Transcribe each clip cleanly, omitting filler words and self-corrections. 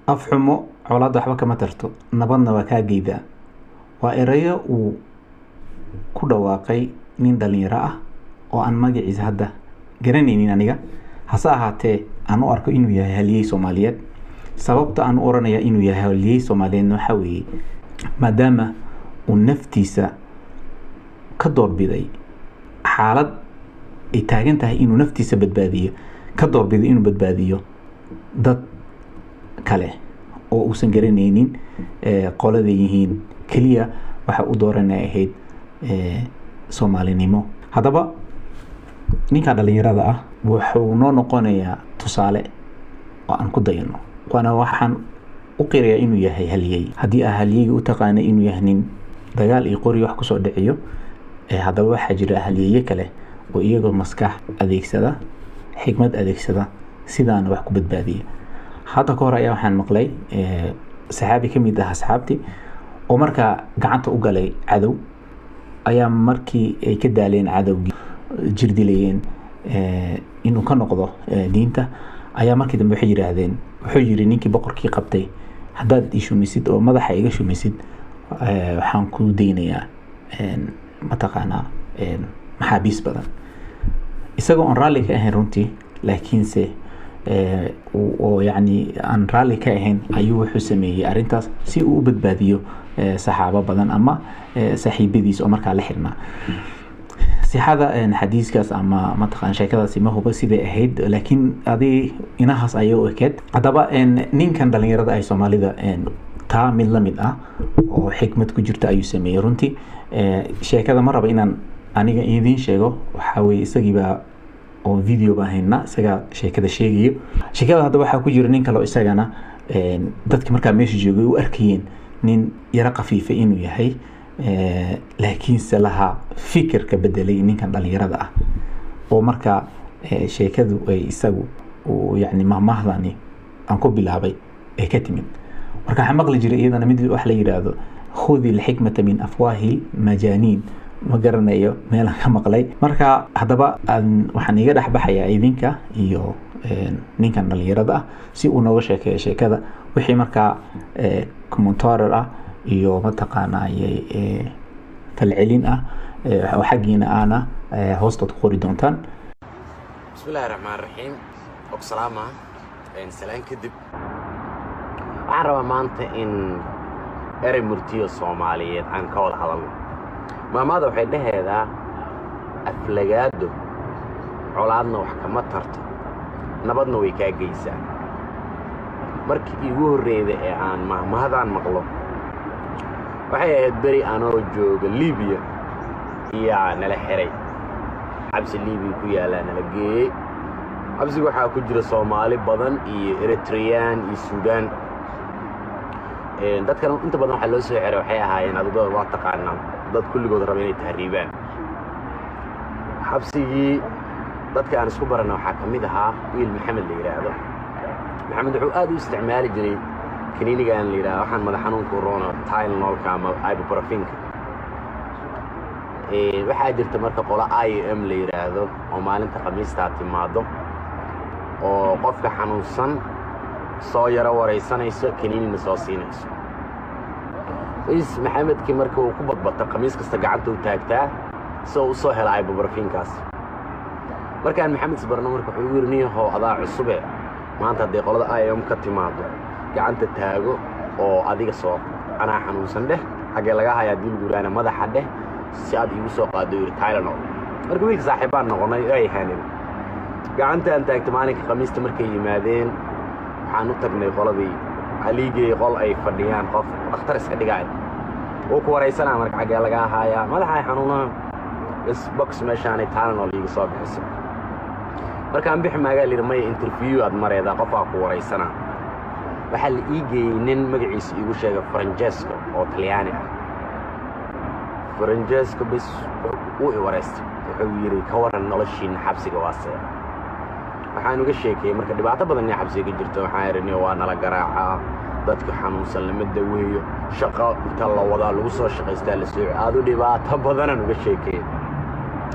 afxumo colaad waxba kama tarto nabadna waa kaa geydaa waa erayo uu ku dhawaaqay nin dhalinyaro ah oo aan magaciisa hadda garanaynin aniga hase ahaatee aan u arko inuu yahay haliyey Soomaaliyeed sababta aan u oranaya inuu yahay haliyey Soomaaliyeed waxa weeye maadaama uu naftiisa ka doorbiday xaalad ay taagan tahay inuu naftiisa badbaadiyo ka doorbiday inuu badbaadiyo dad kale oo uusan garanaynin qolada yihiin kaliya waxa uu dooranay ahayd Soomaalinimo hadaba ninka dhalinyarada ah wuxuu noo noqonayaa tusaale oo aan ku dayano waana waxaan u qirayaa inuu yahay haliyey haddii haliyey u taqaanay inuu yahay nin dagaal iyo qori wax ku soo dhiciyo hadaba waxa jira haliyey kale oo iyagoo maskax adeegsada xigmad adeegsada sidaan wax ku badbaadiyo hadda ka hor ayaa waxaan maqlay saxaabi kamid ah asxaabtii oo markaa gacanta u galay cadow ayaa markii ay ka daaleen cadowgii jirdilayeen inuu ka noqdo diinta ayaa markii dambe waxay yiraahdeen wuxuu yiri ninkii boqorkii qabtay haddaad ishumisid oo madaxa iga shumisid waxaan ku deynayaa mataqaanaa maxaabiis badan isagoo aan raalli ka ahayn runtii laakiinse oo yani aan raalli ka ahayn ayuu wuxuu sameeyay arintaas si uu u badbaadiyo saxaabo badan ama saaxiibadiis oo markaa la xirnaa sixada xadiiskaas ama mataqaan sheekadaasi ma hubo sidee ahayd laakiin adii inahaas ayuu ekeed hadaba ninkan dhalinyarada ay Soomaalida taa mid la mid ah oo xikmad ku jirta ayuu sameeyay runtii sheekada ma raba inaan aniga idin sheego waxa weeye isagiiba oo video baahayna isaga sheekada sheegayo sheekada hadda waxa ku jira nin kale oo isagana dadka markaa meesha joogay u arkayeen nin yara qafiifa inuu yahay laakiin salaha fikirka bedelay ninkan dhalinyarada ah oo markaa sheekadu ay isagu oo yani mahmahdani aan ku bilaabay ee ka timid marka waxa maqli jiray iyadana mid wax la yiraahdo khudi al-hikmata min afwahi majaniin ma garanayo meel ka maqlay marka hadaba waxaan iga dhaxbaxayaa idinka iyo ninkan dhalinyarada ah si uu nooga sheekeeyo sheekada wixii marka commentator ah iyo mataqaanaa falcelin ah oo xaqiina ana hoosta ku qori doontaan bismillaahir rahmaanir rahiim salaama salaan kadib waxaan rabaa maanta in eray murtiyo Soomaaliyeed aan ka wada hadalno maamada waxay dhaheedaa aflagaado colaadna wax kama tarto nabadna way ka geysaa markii igu horeeyay ee aan maamadan maqlo waxay ahayd bari anoo jooga Liibiya iyo nala xiray xabsi Liibiya ku yaala nala geeyay xabsiga waxa ku jira Soomaali badan iyo Eritrean iyo Suudaan dadkan inta badan waxa loo soo xiray waxay ahaayeen adoo waa taqaanaa dad kulligood raba inay tahriibaan xabsigii dadka aan isku barana waxa kamid ahaa wiil Maxamed la yiraahdo maxamed wuxuu aad u isticmaali jiray kaniiniga aan la yiraahdo waxaan madax xanuun ku roona Tylenol ama ibuprofen waxaa jirta marka qola IM la yiraahdo oo maalinta Khamiista timaado oo qofka xanuunsan soo yara wareysanayso kaniinina soo siinayso maxamed ki marka uu ku badbata Khamiis kasta gacanta u taagtaa soo helay ibuprofenkaas markaan maxamed isbarno marka wuxuu yirniyo adaa cusub maanta hadii qolada IM ka timaado gacanta taago oo adiga soo ana xanuunsan dheh xagee laga hayaa dilguraana madaxa dheh si aad igu soo qaado Tylenol marka wiil saaxiibaan noqonay ay hanin gacanta aan taagto maalinka Khamiista markay yimaadeen waxaan u tagnay qoladii aligay qol ay fadhiyaan qof dhakhtar iska dhigay oo ku wareysana marka xagee laga hayaa madaxa xanuuna is box meeshaan Tylenol igu soo bixisay markaan bixi magaal may interview aad mareeda qof ku wareysana waxa la iigay nin magaciisa igu sheegay Francesco oo Talyaani ah Francesco bis uu i wareystay wuxuu yiri ka waran noloshiin xabsiga waasay waxaan uga sheekay marka dhibaato badan ee xabsiga jirto waxaan yirnaa waa nala garaaca dadka xanuunsan lama daweeyo shaqo inta la wada lagu soo shaqeystaa la soo aad u dhibaato badan aan uga sheekay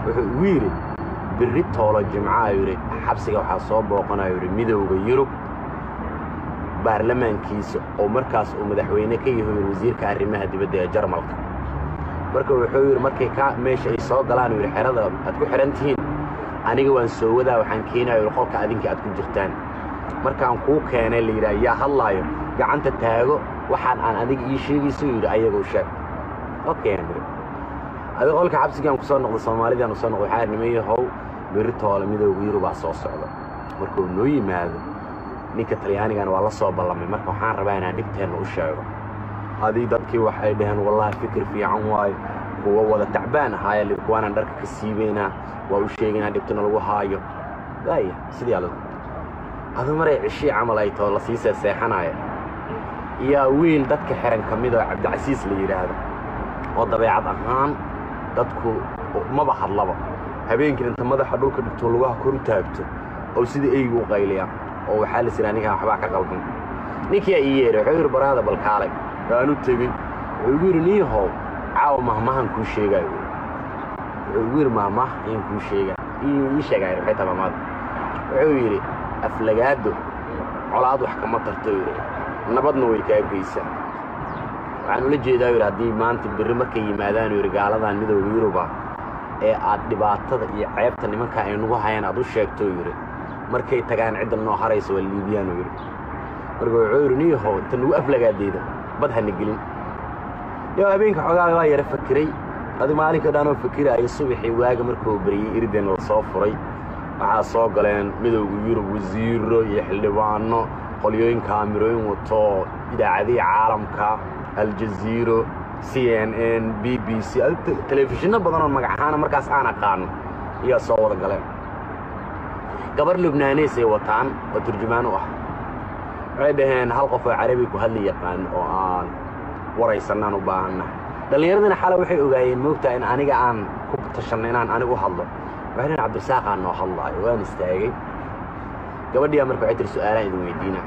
wuxuu yiri birri toolo jimcaha yiri xabsiga waxa soo booqanayo yiri midowga Yurub baarlamaankiisa oo markaas uu madaxweyne ka yahay wasiirka arrimaha dibadda ee Jarmalka marka wuxuu yiri markay ka meesha ay soo galaan yiri xerada aad ku xiran tihiin aniga waan soo wadaa waxaan keenayaa qolka adinka aad ku jirtaan markaan ku keenay la yiraahdo yaa hadlaayo gacanta taago waxaan aan adiga ii sheegayso yiri ayagoo sheeg okay adiga qolka xabsigan ku soo noqdo Soomaalidan u soo noqdo waxaa nimeeyo how beritoole midowga Yurub soo socdo markuu noo yimaado ninka Talyaanigan waa la soo ballamay marka waxaan rabaa inaan dhibteena u sheego hadii dadkii waxay dhaheen wallahi fikir fiican waay kuwa wada tacbaan ahaayeen kuwana dharka ka siibeena waa u sheegina dhibtana lagu haayo gaaya sidii adu maray cishii camal ay too la siisay seexanaya yaa wiil dadka xiran kamid ah Cabdicasiis la yiraahdo oo dabeecad ahaan dadku ma bahadlaba habeenkii inta madaxa dhulka dhigto lugaha kor u taagto oo sidii ay u qayliya oo waxa la siraaniga waxba ka qalban ninkii ay yeeray wuxuu baraada balkaalay kaanu tagay wuxuu yiri niyahow caaw mahmahan ku sheegay wuxuu yiri mahmah in ku sheegay ii sheegay waxay tabaamad wuxuu yiri aflagaado colaad wax kama tarto yiri nabadna way ka geysan waxaan ula jeedaa yiri hadii maanta biri markay yimaadaan yiri gaaladan midowga Yurub ee aad dhibaatada iyo ceebta nimanka ay nagu hayaan aad u sheegto yiri markay tagaan cid noo harayso waa Liibiyaan yiri markuu wuxuu yiri niyahow tan ugu aflagaadeeda badhana gelin yaa habeenka xogaa waa yara fakiray adi maalinka dhaanoo fakiraya subaxii waaga markuu bariyay irideen la soo furay waxa soo galeen midowga Yurub wasiiro iyo xildhibaano qolyooyin kaamirooyin wato idaacadaha caalamka Al Jazeera CNN BBC telefishinna badan oo magac ahaan markaas aan aqaan iyo soo wada galeen gabar Lubnaanees ay wataan oo turjumaan u ah waxay dhaheen hal qof oo Carabi ku hadli yaqaan oo aan waraysanaan u baahana dhalinyaradana xalay waxay ogaayeen moogtaa in aniga aan ku tashanay inaan anigu hadlo waxaan Cabdirasaaq aan noo hadlaayo waan istaagay gabadhii markay waxay tiri su'aalaha idin weydiina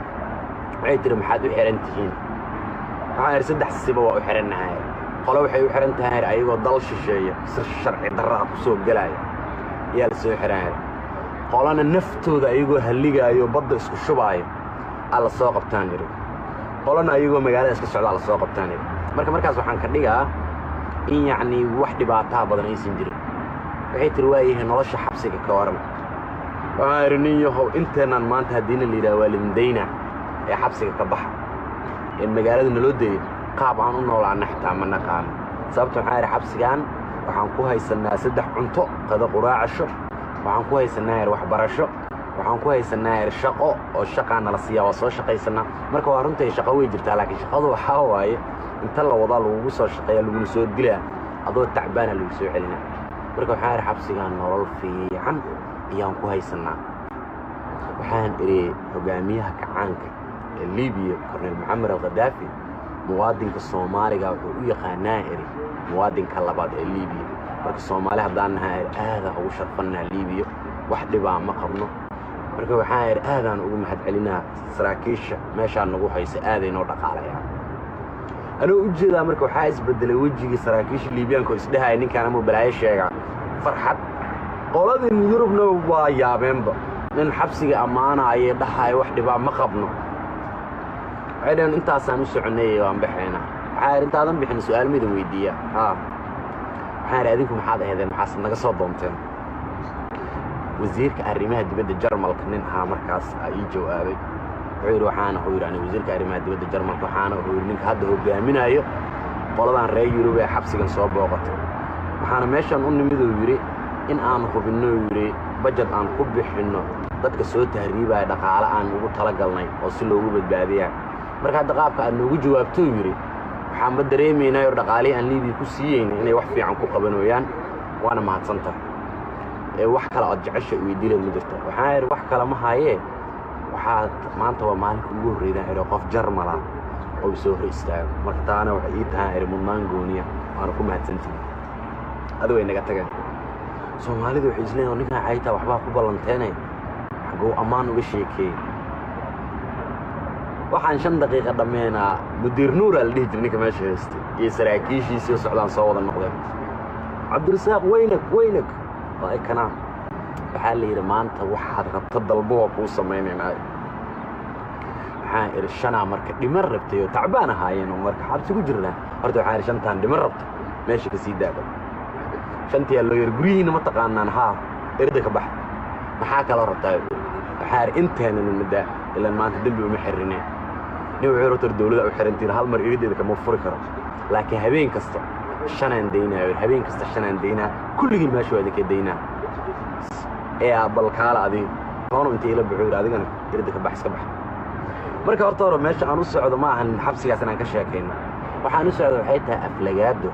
waxay tiri maxaad u xiran tihiin waxaan saddex siba waa u xiranahay qolo waxay u xiran tahay ayagoo dal shisheeya si sharci darro ku soo galaya yaa la soo xiranay qolana naftooda ayagoo haligaayo badda isku shubaayo alla soo qabtaan yiri qolana ayagoo magaalada iska socda alla soo qabtaan yiri markaas waxaan ka dhigaa in yacni wax dhibaato badan aysan jirin waxay tiri waayeen nolosha xabsiga ka waran waxaan irniyahow inteenan maanta hadiina la yiraahdo waalidayna ee xabsiga ka baxa in magaalada naloo deeyo qaab aan u noolaana xitaa ma naqaan sababtoo waxaan xabsigan waxaan ku haysanaa saddex cunto qada quraacasho waxaan ku haysanaa waxbarasho waxaan ku haysanaa shaqo oo shaqana la siiyaa waa soo shaqaysanaa marka waa runtii shaqo way jirtaa laakiin shaqadu waxa waaye inta la wada lagu soo shaqeeyo lagu soo dilaa adoo tacbaan lagu soo celinaa marka waxaan xabsigan nolol fiican ayaan ku haysanaa waxaan iri hogaamiyaha kacaanka Liibiya Colonel Muammar al-Gaddafi muwaadinka Soomaaliga wuxuu u yaqaanaa iri muwaadinka labaad ee Liibiya marka Soomaali hadaan nahay aad ugu sharfanaa Liibiya wax dhibaa ma qabno marka waxaan iri aadaan ugu mahad celinaa saraakiisha meesha nagu haysa aaday noo dhaqaalayaan anuu u jeedaa marka waxa isbedelay wajiga saraakiisha Liibiyaanka oo isdhahay ninkan ama balaayo sheega farxad qoladii Yurubna waa yaabeenba nin xabsiga amaana ay dhahay wax dhibaa ma qabno aydan intaasaan u soconay waan baxayna waxaa intaadan bixin su'aal mid weydiiya waxaan adinku maxaad ahaydeen maxaad naga soo doonteen wasiirka arrimaha dibadda Jarmalka nin markaas ay jawaabay wuxuu waxaan yiri wasiirka arrimaha dibadda Jarmalka waxaan ninka hadda hogaaminayo qoladan reer Yurub ee xabsigan soo booqatay waxaan meeshan u nimid yiri in aan hubino yiri budget aan ku bixino dadka soo tahriibay dhaqaale aan ugu talagalnay oo si loogu badbaadiyo marka hadda qaabka aad noogu jawaabto yiri waxaan ma dareemeynaa dhaqaale aan Liibiya ku siiyeen inay wax fiican ku qabanayaan waana mahadsantahay ee wax kale oo jecesha weydiilay ma jirto waxaan yiri wax kale ma haye waxaa maanta waa maalinka ugu horeeyay ee qof Jarmal ah oo soo hor istaago marka taana waxa ii tahay mudnaan gooniya waana ku mahadsantahay adoo inaga tagay Soomaalidu waxay isleeyihiin ninka hayta waxba ku ballanteynay xagoo amaan uga sheekay waxaan 5 daqiiqo dhameena mudiir nuur al dhig ninka meesha haystay iyo saraakiishiisa socdaan soo wada noqdeen Cabdirasaaq weynak ay kana waxa la yiri maanta waxaad rabto dalbo ku sameeynaa waxaan iri shanaa marka dhiman rabtay oo tacbaan ahaayeen oo marka xabsi ku jirnaa horta waxaan iri shantaan dhiman rabto meesha ka sii daada shantii loo yar gurihiina ma taqaanaan haa erda ka bax maxaa kala rabtaa waxaan iri inteena nada ilaa maanta dambi uma xirineen nin wuxuu rabtaa dawladda u xirantiin hal mar irideeda kama furi karo laakiin habeen kasta shanaan deynaa habeen kasta shanaan deynaa kulligii meesha waa idinka deynaa ee balkaala adiga toona inta ila buxuu yiri adigana irida ka bax iska bax marka horta hore meesha aan u socdo ma ahan xabsigaas inaan ka sheekayno waxaan u socdo waxay tahay aflagaado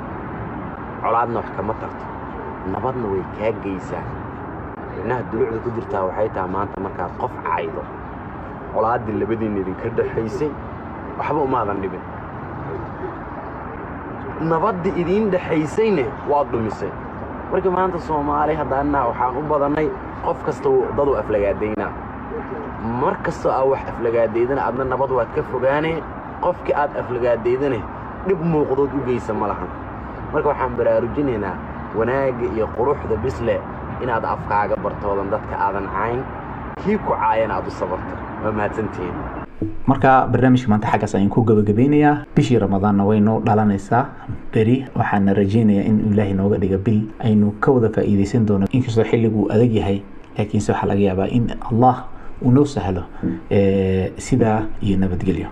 colaadna wax kama tarto nabadna way kaa geysaa inaad dulucda ku jirtaa waxay tahay maanta markaad qof caaydo colaadii labadiin idinka dhaxaysay waxba uma aadan dhibin nabadii idin dhaxaysayna waa dhumisay marka maanta Soomaali hadana waxaan u badanay qof kasta dad u aflagaadeyna mar kasta oo wax aflagaadeydana adna nabad waad ka fogaanay qofkii aad aflagaadeydana dib muuqdood u geysan malahan marka waxaan baraarujinaynaa wanaaga iyo quruxda bisle inaad afkaaga bartoodan dadka aadan cayn kii ku caayana aad u sabarto ma mahadsantiin marka barnaamijka maanta xagaas ayaan ku gabagabeynayaa bishii ramadaanna way noo dhalanaysaa beri waxaan rajaynayaa in ilaahay nooga dhigo bil aynu ka wada faa'iideysan doono inkastoo xilligu adag yahay laakiin waxa laga yaabaa in Allah uu noo sahlo sidaa iyo nabadgelyo